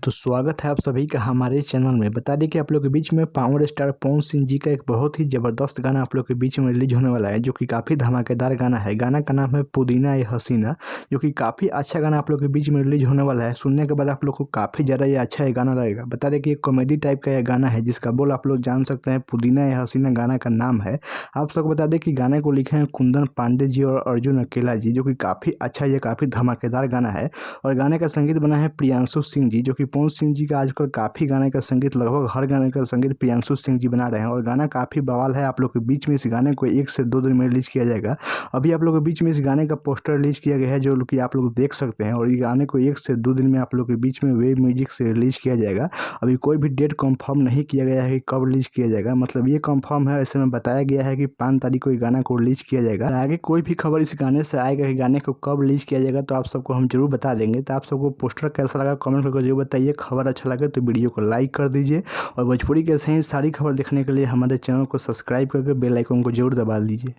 तो स्वागत है आप सभी का हमारे चैनल में। बता दें कि आप लोग के बीच में पावर स्टार पवन सिंह जी का एक बहुत ही ज़बरदस्त गाना आप लोग के बीच में रिलीज होने वाला है, जो कि काफ़ी धमाकेदार गाना है। गाना का नाम है पुदीना ये हसीना, जो कि काफ़ी अच्छा गाना आप लोग के बीच में रिलीज होने वाला है। सुनने के बाद आप लोग को काफ़ी ज़्यादा ये अच्छा ये गाना लगेगा। बता दें कि एक कॉमेडी टाइप का यह गाना है, जिसका बोल आप लोग जान सकते हैं। पुदीना ये हसीना गाना का नाम है। आप सबको बता दें कि गाने को लिखे हैं कुंदन पांडे जी और अर्जुन अकेला जी, जो कि काफ़ी अच्छा ये काफ़ी धमाकेदार गाना है। और गाने का संगीत बना है प्रियांशु सिंह जी, जो कि पवन सिंह जी का आजकल काफ़ी गाने का संगीत, लगभग हर गाने का संगीत प्रियांशु सिंह जी बना रहे हैं। और गाना काफ़ी बवाल है। आप लोग के बीच में इस गाने को 1 से 2 दिन में रिलीज़ किया जाएगा। अभी आप लोग के बीच में इस गाने का पोस्टर रिलीज़ किया गया है, जो कि आप लोग देख सकते हैं। और ये गाने को 1 से 2 दिन में आप लोग के बीच में वेब म्यूजिक से रिलीज़ किया जाएगा। अभी कोई भी डेट कंफर्म नहीं किया गया है कि कब रिलीज़ किया जाएगा। मतलब ये कंफर्म है, ऐसे में बताया गया है कि 5 तारीख को ये गाना को रिलीज़ किया जाएगा। आगे कोई भी खबर इस गाने से आएगा कि गाने को कब रिलीज़ किया जाएगा, तो आप सबको हम जरूर बता देंगे। तो आप सबको पोस्टर कैसा लगा कमेंट करके जरूर बताइए। खबर अच्छा लगे तो वीडियो को लाइक कर दीजिए, और भोजपुरी के ऐसे ही सारी खबर देखने के लिए हमारे चैनल को सब्सक्राइब करके बेल आइकन को जरूर दबा दीजिए।